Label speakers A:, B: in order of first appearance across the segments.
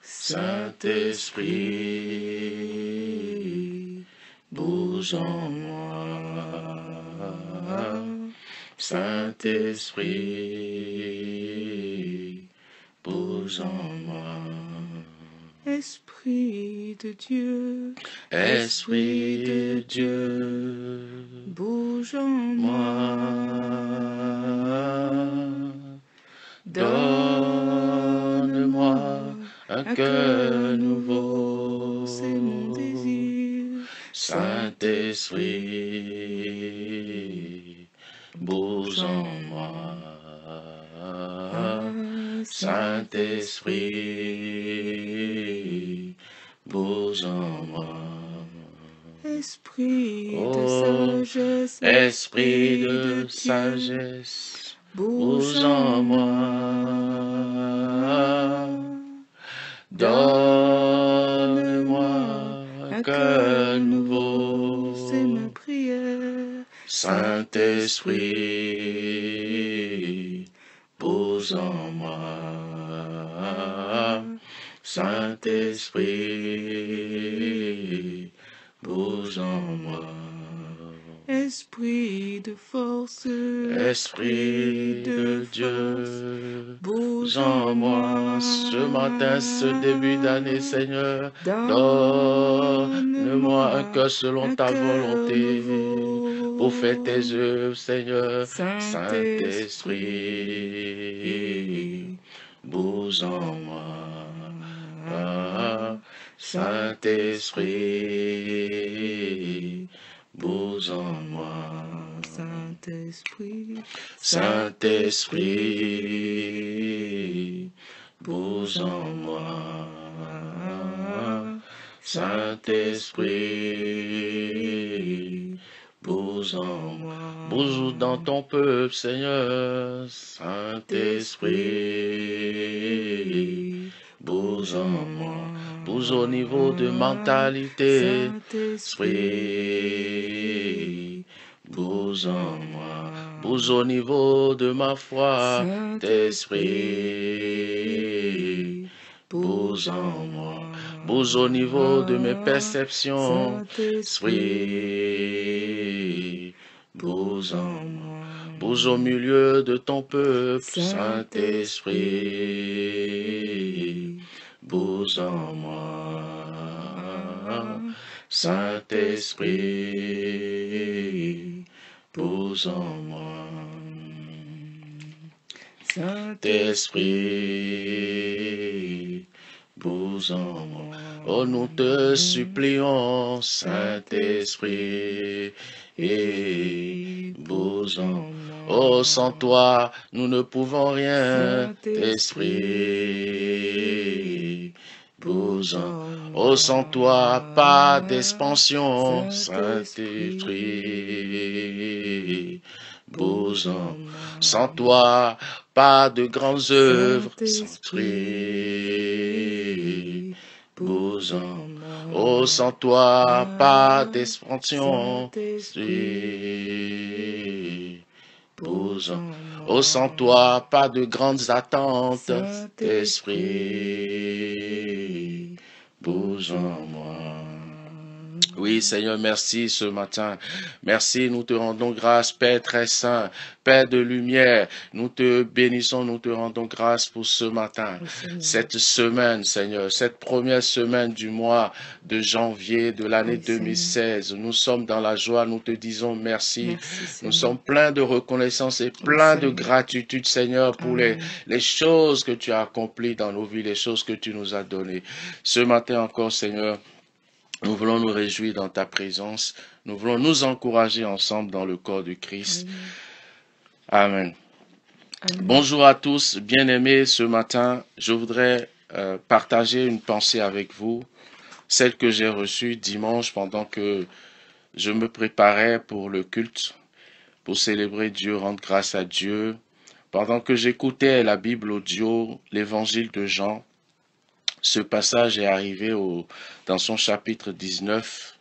A: Saint-Esprit, bouge en moi. Saint-Esprit, bouge en moi.
B: Esprit de Dieu,
A: Esprit de Dieu,
B: bouge en moi.
A: Donne-moi un cœur nouveau,
B: c'est mon désir.
A: Saint-Esprit, bouge en moi. Saint-Esprit, bouge en moi.
B: Esprit de
A: Oh,
B: sagesse,
A: Esprit de
B: Dieu,
A: sagesse,
B: bouge
A: bouge
B: en
A: en
B: moi.
A: Donne-moi un cœur nouveau,
B: c'est ma prière.
A: Saint-Esprit, bouge en moi. Saint-Esprit, bouge en moi.
B: Esprit de force,
A: Esprit de Dieu,
B: bouge
A: en moi. Ce matin, ce début d'année, Seigneur, donne-moi un cœur selon ta volonté pour faire tes œuvres, Seigneur. Saint-Esprit, bouge en moi. Saint-Esprit, bouge en moi.
B: Saint-Esprit,
A: Saint-Esprit, bouge en moi. Saint-Esprit, bouge en moi. Bouge dans ton peuple, Seigneur. Saint-Esprit, bouge en moi. Bouge au niveau de mentalité. Saint-Esprit, bouge en moi. Bouge au niveau de ma foi. Saint-Esprit, bouge en moi. Bouge au niveau de mes perceptions. Saint-Esprit, bouge en moi. Bouge au milieu de ton peuple. Saint-Esprit, bouge en moi. Saint-Esprit, bouge en moi. Saint-Esprit, bouge en moi. Oh, nous te supplions, Saint-Esprit, et bouge en moi. Oh, sans toi, nous ne pouvons rien, Saint-Esprit, bouge en moi. Oh, sans toi, pas d'expansion, Saint-Esprit, bouge en moi. Sans toi, pas de grandes œuvres, Saint-Esprit, bouge en moi. Oh, sans toi, pas d'expansion, Saint-Esprit, bouge en moi. Oh, sans toi, pas de grandes attentes, Saint-Esprit, bouge en moi. Oui, Seigneur, merci ce matin. Merci, nous te rendons grâce, Père très saint, Père de lumière. Nous te bénissons, nous te rendons grâce pour ce matin. Cette semaine, Seigneur, cette première semaine du mois de janvier de l'année 2016. Nous sommes dans la joie, nous te disons merci. Nous sommes pleins de reconnaissance et pleins de gratitude, Seigneur, pour les choses que tu as accomplies dans nos vies, les choses que tu nous as données. Ce matin encore, Seigneur, nous voulons nous réjouir dans ta présence. Nous voulons nous encourager ensemble dans le corps du Christ. Amen. Bonjour à tous, bien-aimés. Ce matin, je voudrais partager une pensée avec vous, celle que j'ai reçue dimanche pendant que je me préparais pour le culte, pour célébrer Dieu, rendre grâce à Dieu. Pendant que j'écoutais la Bible audio, l'évangile de Jean, ce passage est arrivé dans son chapitre 19,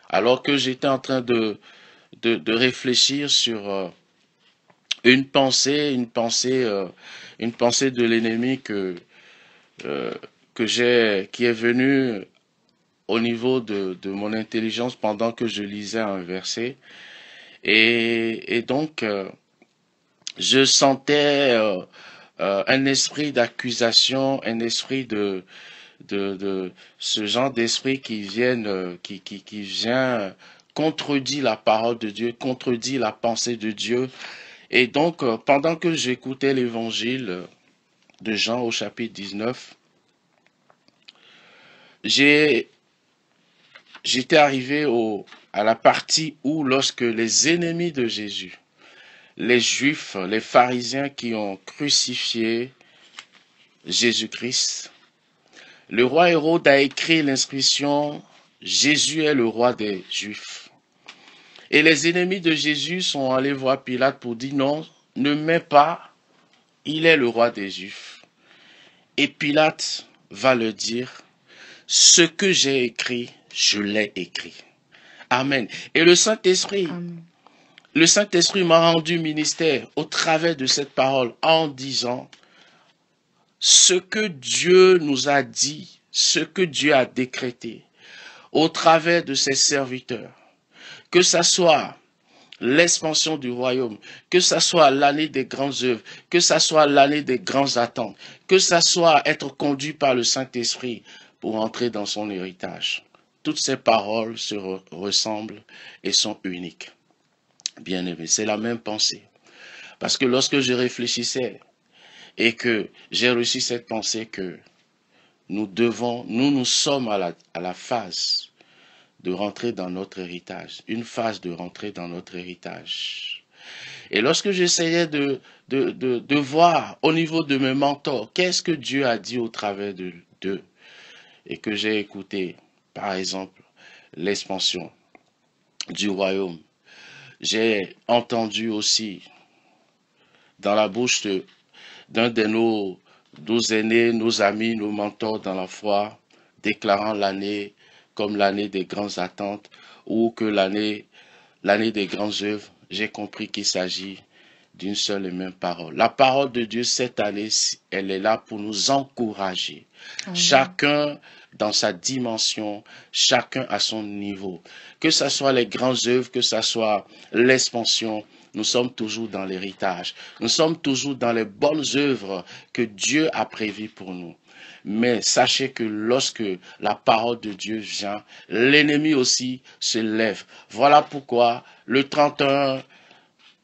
A: alors que j'étais en train de réfléchir sur une pensée de l'ennemi qui est venue au niveau de mon intelligence pendant que je lisais un verset. Et donc, je sentais un esprit d'accusation, un esprit de ce genre d'esprit qui vient contredire la parole de Dieu, contredire la pensée de Dieu. Et donc, pendant que j'écoutais l'évangile de Jean au chapitre 19, j'étais arrivé à la partie où lorsque les ennemis de Jésus, les Juifs, les pharisiens qui ont crucifié Jésus-Christ, le roi Hérode a écrit l'inscription « Jésus est le roi des Juifs ». Et les ennemis de Jésus sont allés voir Pilate pour dire « Non, ne mets pas, il est le roi des Juifs ». Et Pilate va leur dire « Ce que j'ai écrit, je l'ai écrit ». Amen. Et le Saint-Esprit m'a rendu ministère au travers de cette parole en disant ce que Dieu nous a dit, ce que Dieu a décrété au travers de ses serviteurs, que ça soit l'expansion du royaume, que ça soit l'année des grandes œuvres, que ça soit l'année des grandes attentes, que ça soit être conduit par le Saint-Esprit pour entrer dans son héritage. Toutes ces paroles se ressemblent et sont uniques. Bien-aimés, c'est la même pensée. Parce que lorsque je réfléchissais et que j'ai reçu cette pensée que nous sommes à la phase de rentrer dans notre héritage, une phase de rentrer dans notre héritage. Et lorsque j'essayais de voir au niveau de mes mentors, qu'est-ce que Dieu a dit au travers d'eux, et que j'ai écouté, par exemple, l'expansion du royaume, j'ai entendu aussi dans la bouche d'un de nos aînés, nos amis, nos mentors dans la foi, déclarant l'année comme l'année des grandes attentes ou que l'année des grandes œuvres, j'ai compris qu'il s'agit d'une seule et même parole. La parole de Dieu cette année, elle est là pour nous encourager. Amen. Chacun dans sa dimension, chacun à son niveau. Que ce soit les grandes œuvres, que ce soit l'expansion, nous sommes toujours dans l'héritage. Nous sommes toujours dans les bonnes œuvres que Dieu a prévues pour nous. Mais sachez que lorsque la parole de Dieu vient, l'ennemi aussi se lève. Voilà pourquoi le 31,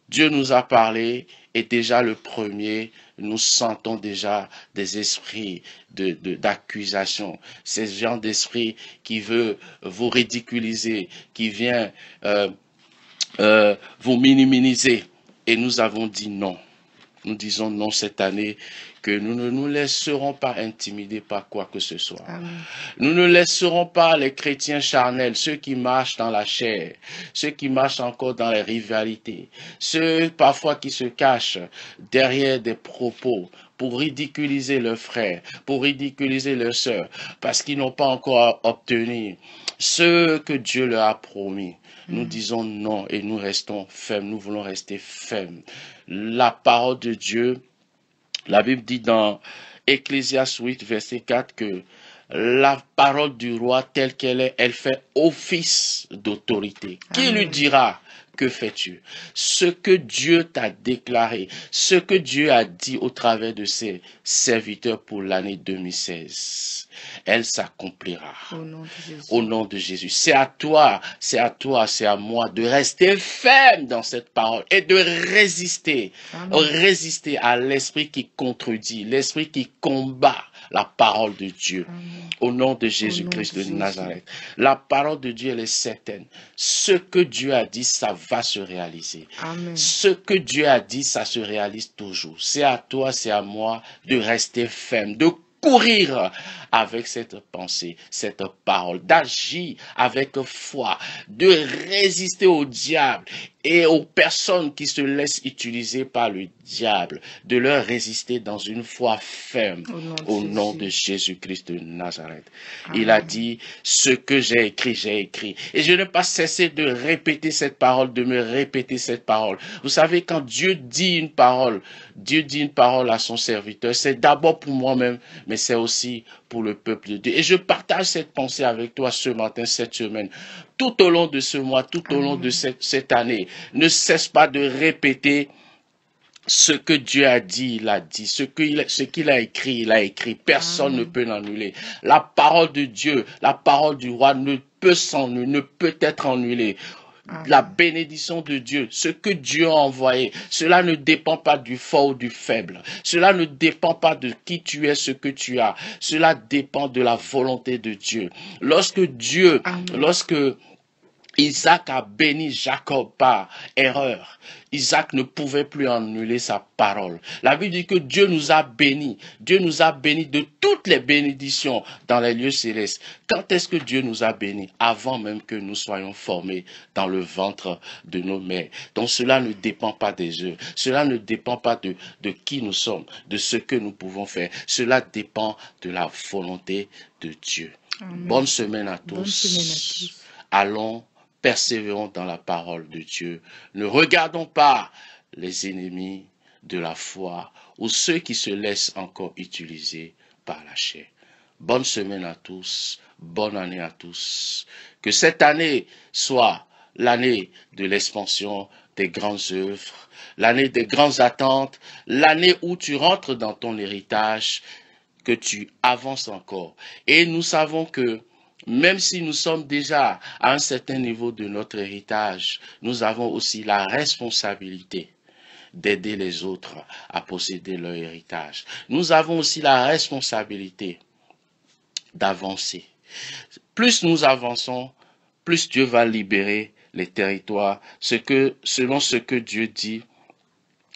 A: Dieu nous a parlé et déjà le premier, nous sentons déjà des esprits d'accusation. Ces gens d'esprit qui veut vous ridiculiser, qui vient vous minimiser. Et nous avons dit non. Nous disons non cette année, que nous ne nous laisserons pas intimider par quoi que ce soit. Amen. Nous ne laisserons pas les chrétiens charnels, ceux qui marchent dans la chair, ceux qui marchent encore dans les rivalités, ceux parfois qui se cachent derrière des propos pour ridiculiser leurs frères, pour ridiculiser leurs sœurs, parce qu'ils n'ont pas encore obtenu ce que Dieu leur a promis. Nous disons non et nous restons fermes, nous voulons rester fermes. La parole de Dieu, la Bible dit dans Ecclésiaste 8, verset 4 que la parole du roi telle qu'elle est, elle fait office d'autorité. Qui lui dira, que fais-tu? Ce que Dieu t'a déclaré, ce que Dieu a dit au travers de ses serviteurs pour l'année 2016, elle s'accomplira. Au nom de Jésus. C'est à toi, c'est à moi de rester ferme dans cette parole et de résister. Amen. Résister à l'esprit qui contredit, l'esprit qui combat la parole de Dieu. Amen. Au nom de Jésus-Christ de Nazareth. La parole de Dieu, elle est certaine. Ce que Dieu a dit, ça va se réaliser. Amen. Ce que Dieu a dit, ça se réalise toujours. C'est à toi, c'est à moi de rester ferme, de courir avec cette pensée, cette parole, d'agir avec foi, de résister au diable et aux personnes qui se laissent utiliser par le diable, de leur résister dans une foi ferme
B: Au
A: au
B: nom
A: nom
B: de
A: de
B: Jésus.
A: Jésus-Christ de Nazareth. Il a
B: Amen.
A: dit, ce que j'ai écrit, j'ai écrit. Et je n'ai pas cessé de répéter cette parole, de me répéter cette parole. Vous savez, quand Dieu dit une parole à son serviteur, c'est d'abord pour moi-même, mais c'est aussi pour le peuple de Dieu. Et je partage cette pensée avec toi ce matin, cette semaine. Tout au long de ce mois, tout au long de
B: Amen.
A: cette année, ne cesse pas de répéter ce que Dieu a dit, il a dit. Ce qu'il a écrit, il a écrit. Personne ne
B: Amen.
A: peut l'annuler. La parole de Dieu, la parole du roi ne peut s'ennuyer, ne peut être annulée. La
B: Amen.
A: bénédiction de Dieu, ce que Dieu a envoyé, cela ne dépend pas du fort ou du faible. Cela ne dépend pas de qui tu es, ce que tu as. Cela dépend de la volonté de Dieu.
B: Amen.
A: Lorsque Isaac a béni Jacob par erreur, Isaac ne pouvait plus annuler sa parole. La Bible dit que Dieu nous a bénis. Dieu nous a bénis de toutes les bénédictions dans les lieux célestes. Quand est-ce que Dieu nous a bénis? Avant même que nous soyons formés dans le ventre de nos mères. Donc cela ne dépend pas des œuvres. Cela ne dépend pas de qui nous sommes, de ce que nous pouvons faire. Cela dépend de la volonté de Dieu.
B: Amen.
A: Bonne semaine à
B: Bonne semaine à
A: tous.
B: tous.
A: Allons, persévérons dans la parole de Dieu. Ne regardons pas les ennemis de la foi ou ceux qui se laissent encore utiliser par la chair. Bonne semaine à tous, bonne année à tous. Que cette année soit l'année de l'expansion des grandes œuvres, l'année des grandes attentes, l'année où tu rentres dans ton héritage, que tu avances encore. Et nous savons que même si nous sommes déjà à un certain niveau de notre héritage, nous avons aussi la responsabilité d'aider les autres à posséder leur héritage. Nous avons aussi la responsabilité d'avancer. Plus nous avançons, plus Dieu va libérer les territoires, selon ce que Dieu dit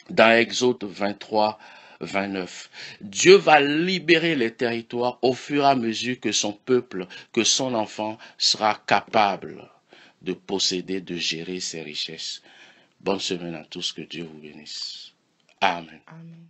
A: dans Exode 23, 29. Dieu va libérer les territoires au fur et à mesure que son peuple, que son enfant sera capable de posséder, de gérer ses richesses. Bonne semaine à tous, que Dieu vous bénisse. Amen.
B: Amen.